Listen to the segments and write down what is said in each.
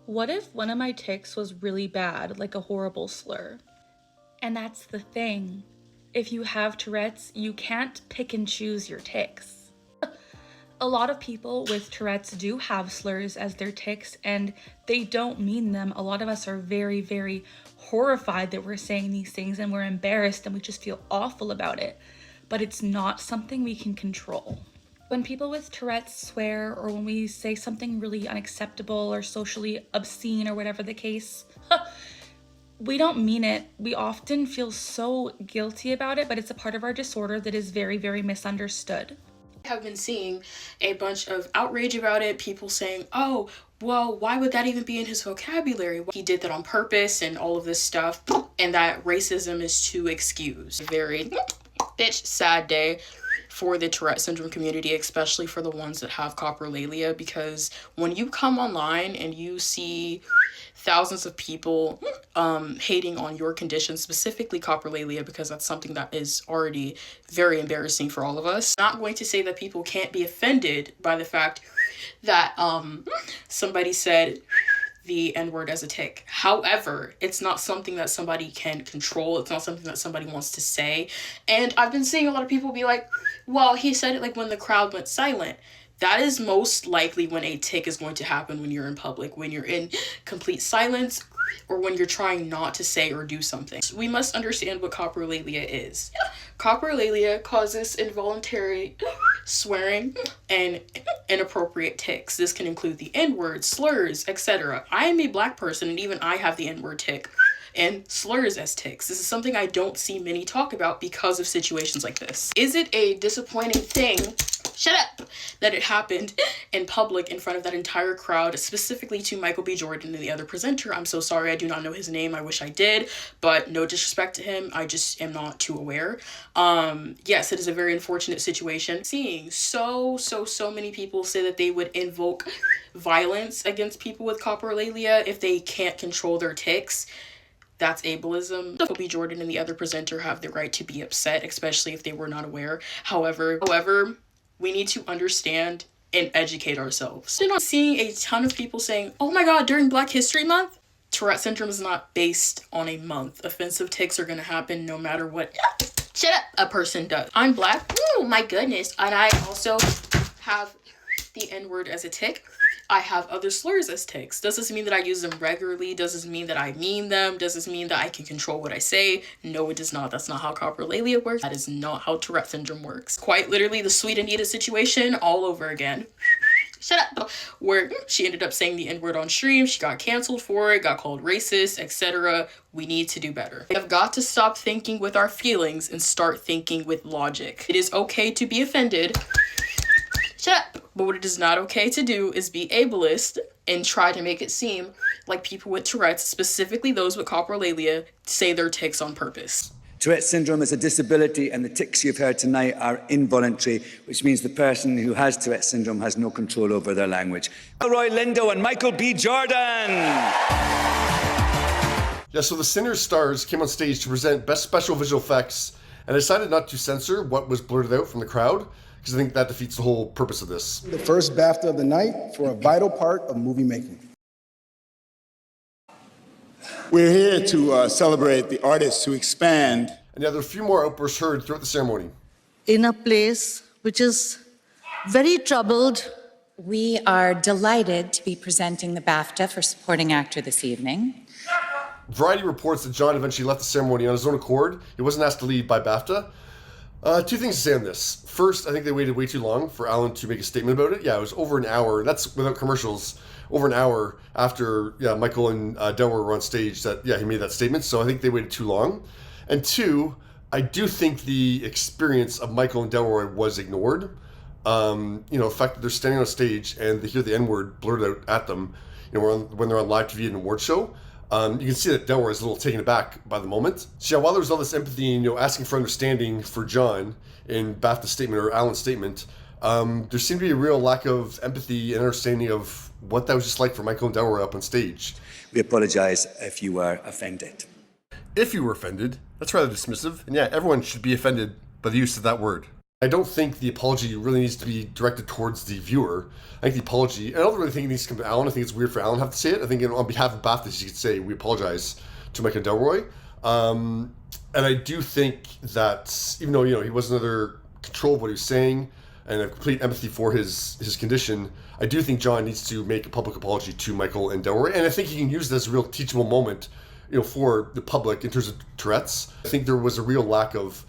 What if one of my tics was really bad, like a horrible slur? And that's the thing. If you have Tourette's, you can't pick and choose your tics. A lot of people with Tourette's do have slurs as their tics, and they don't mean them. A lot of us are very, very horrified that we're saying these things, and we're embarrassed and we just feel awful about it. But it's not something we can control. When people with Tourette's swear, or when we say something really unacceptable or socially obscene or whatever the case, we don't mean it. We often feel so guilty about it, but it's a part of our disorder that is very, very misunderstood. I have been seeing a bunch of outrage about it, people saying, oh, well, why would that even be in his vocabulary? He did that on purpose and all of this stuff, and that racism is to excuse. Very bitch sad day for the Tourette syndrome community, especially for the ones that have coprolalia, because when you come online and you see thousands of people hating on your condition, specifically coprolalia, because that's something that is already very embarrassing for all of us. I'm not going to say that people can't be offended by the fact that somebody said the N-word as a tic. However, it's not something that somebody can control. It's not something that somebody wants to say. And I've been seeing a lot of people be like, well, he said it like when the crowd went silent. That is most likely when a tic is going to happen when you're in public, when you're in complete silence, or when you're trying not to say or do something. So we must understand what coprolalia is. Coprolalia causes involuntary swearing and inappropriate tics. This can include the N-word, slurs, etc. I am a Black person, and even I have the N-word tic and slurs as tics. This is something I don't see many talk about because of situations like this. Is it a disappointing thing? Shut up! That it happened in public in front of that entire crowd, specifically to Michael B. Jordan and the other presenter. I'm so sorry, I do not know his name. I wish I did, but no disrespect to him. I just am not too aware. Yes, it is a very unfortunate situation. Seeing so many people say that they would invoke violence against people with coprolalia if they can't control their tics. That's ableism. Michael B. Jordan and the other presenter have the right to be upset, especially if they were not aware. However, we need to understand and educate ourselves. You're not seeing a ton of people saying, oh my God, during Black History Month? Tourette syndrome is not based on a month. Offensive tics are gonna happen no matter what shut up a person does. I'm Black, oh my goodness, and I also have the N-word as a tic. I have other slurs as tics. Does this mean that I use them regularly? Does this mean that I mean them? Does this mean that I can control what I say? No, it does not. That's not how coprolalia works. That is not how Tourette syndrome works. Quite literally the Sweet Anita situation all over again. Shut up. Where she ended up saying the N-word on stream. She got canceled for it, got called racist, etc. We need to do better. We have got to stop thinking with our feelings and start thinking with logic. It is okay to be offended. Shut up. But what it is not okay to do is be ableist and try to make it seem like people with Tourette's, specifically those with coprolalia, say their tics on purpose. Tourette's syndrome is a disability, and the tics you've heard tonight are involuntary, which means the person who has Tourette's syndrome has no control over their language. Delroy Lindo and Michael B. Jordan. Yeah, so the Sinners stars came on stage to present Best Special Visual Effects and decided not to censor what was blurted out from the crowd, because I think that defeats the whole purpose of this. The first BAFTA of the night for a vital part of movie making. We're here to celebrate the artists who expand. And yeah, there are a few more outbursts heard throughout the ceremony. In a place which is very troubled. We are delighted to be presenting the BAFTA for Supporting Actor this evening. Variety reports that John eventually left the ceremony on his own accord. He wasn't asked to leave by BAFTA. Two things to say on this. First, I think they waited way too long for Alan to make a statement about it. Yeah, it was over an hour. That's without commercials. Over an hour after Michael and Delroy were on stage that, he made that statement. So I think they waited too long. And two, I do think the experience of Michael and Delroy was ignored. The fact that they're standing on stage and they hear the N-word blurted out at them, when they're on live TV at an award show. You can see that Delroy is a little taken aback by the moment. So while there was all this empathy and asking for understanding for John in BAFTA's statement or Alan's statement, there seemed to be a real lack of empathy and understanding of what that was just like for Michael and Delroy up on stage. We apologise if you were offended. If you were offended, that's rather dismissive. And everyone should be offended by the use of that word. I don't think the apology really needs to be directed towards the viewer. I think the apology, I don't really think it needs to come to Alan. I think it's weird for Alan to have to say it. I think on behalf of BAFTA, she could say, we apologize to Michael Delroy. And I do think that even though, he wasn't under control of what he was saying and have complete empathy for his condition, I do think John needs to make a public apology to Michael and Delroy. And I think he can use this as a real teachable moment, for the public in terms of Tourette's. I think there was a real lack of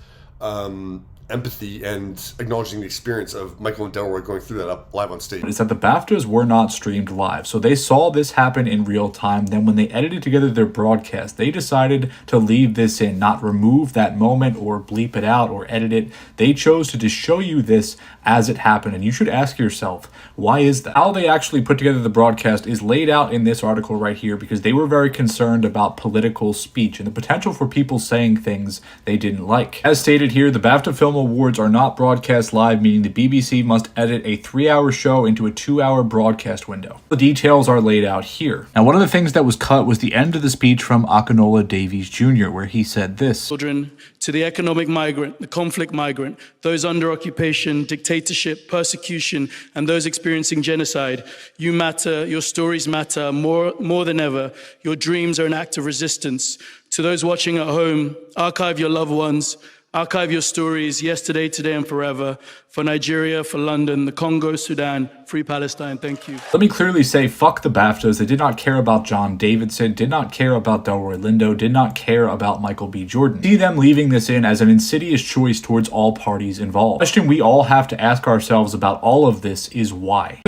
empathy and acknowledging the experience of Michael and Delroy going through that up live on stage. Is that the BAFTAs were not streamed live. So they saw this happen in real time. Then when they edited together their broadcast, they decided to leave this in, not remove that moment or bleep it out or edit it. They chose to just show you this as it happened. And you should ask yourself, why is that? How they actually put together the broadcast is laid out in this article right here, because they were very concerned about political speech and the potential for people saying things they didn't like. As stated here, the BAFTA Film Awards are not broadcast live, meaning the BBC must edit a 3-hour show into a 2-hour broadcast window. The details are laid out here. Now, one of the things that was cut was the end of the speech from Akinola Davies Jr., where he said this. Children, to the economic migrant, the conflict migrant, those under occupation, dictatorship, persecution, and those experiencing genocide, you matter, your stories matter more than ever. Your dreams are an act of resistance. To those watching at home, archive your loved ones, archive your stories, yesterday, today, and forever. For Nigeria, for London, the Congo, Sudan, free Palestine. Thank you. Let me clearly say, fuck the BAFTAs. They did not care about John Davidson, did not care about Delroy Lindo, did not care about Michael B. Jordan. See them leaving this in as an insidious choice towards all parties involved. The question we all have to ask ourselves about all of this is why.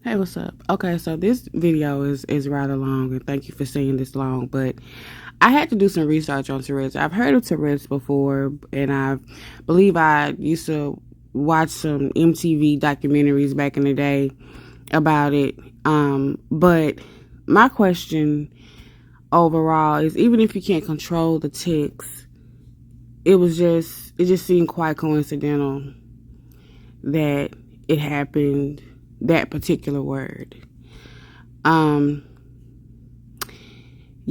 Hey, what's up? Okay, so this video is rather long, and thank you for saying this long, but I had to do some research on Tourette's. I've heard of Tourette's before, and I believe I used to watch some MTV documentaries back in the day about it. But my question overall is, even if you can't control the tics, it just seemed quite coincidental that it happened, that particular word.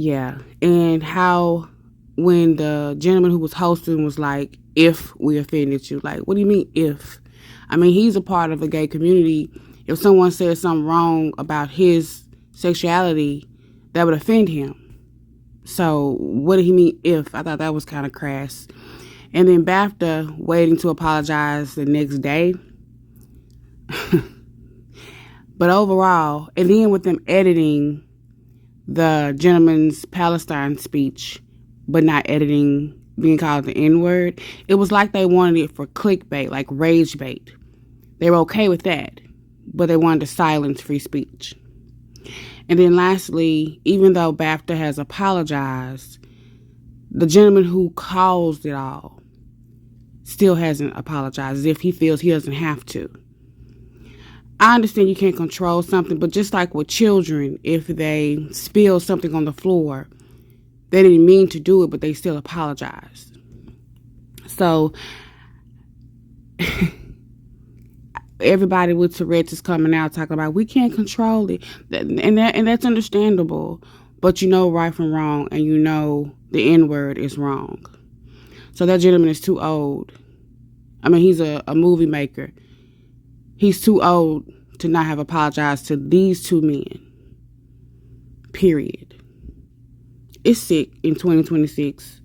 Yeah, and how when the gentleman who was hosting was like, if we offended you, like, what do you mean if? I mean, he's a part of the gay community. If someone says something wrong about his sexuality, that would offend him. So what did he mean if? I thought that was kind of crass. And then BAFTA waiting to apologize the next day. But overall, and then with them editing the gentleman's Palestine speech, but not editing being called the N-word, it was like they wanted it for clickbait, like rage bait. They were okay with that, but they wanted to silence free speech. And then lastly, even though BAFTA has apologized, the gentleman who caused it all still hasn't apologized, as if he feels he doesn't have to. I understand you can't control something, but just like with children, if they spill something on the floor, they didn't mean to do it, but they still apologized. So everybody with Tourette's is coming out talking about, we can't control it. And that's understandable, but you know right from wrong, and you know the N-word is wrong. So that gentleman is too old. I mean, he's a movie maker. He's too old to not have apologized to these two men. Period. It's sick in 2026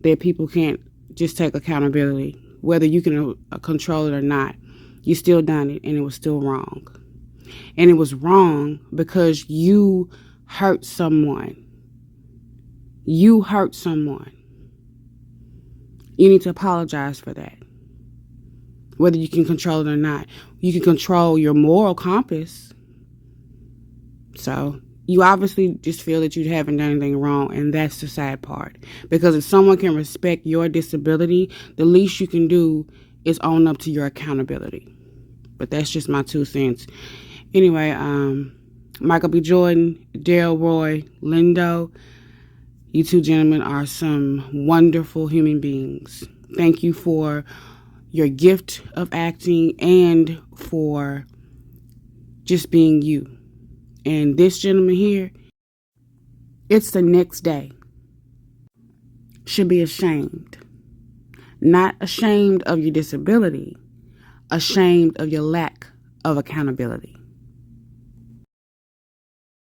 that people can't just take accountability. Whether you can control it or not, you still done it, and it was still wrong. And it was wrong because you hurt someone. You hurt someone. You need to apologize for that. Whether you can control it or not. You can control your moral compass. So you obviously just feel that you haven't done anything wrong, and that's the sad part. Because if someone can respect your disability, the least you can do is own up to your accountability. But that's just my 2 cents. Anyway, Michael B. Jordan, Delroy Lindo, you two gentlemen are some wonderful human beings. Thank you for your gift of acting and for just being you. And this gentleman here, it's the next day. Should be ashamed. Not ashamed of your disability, ashamed of your lack of accountability.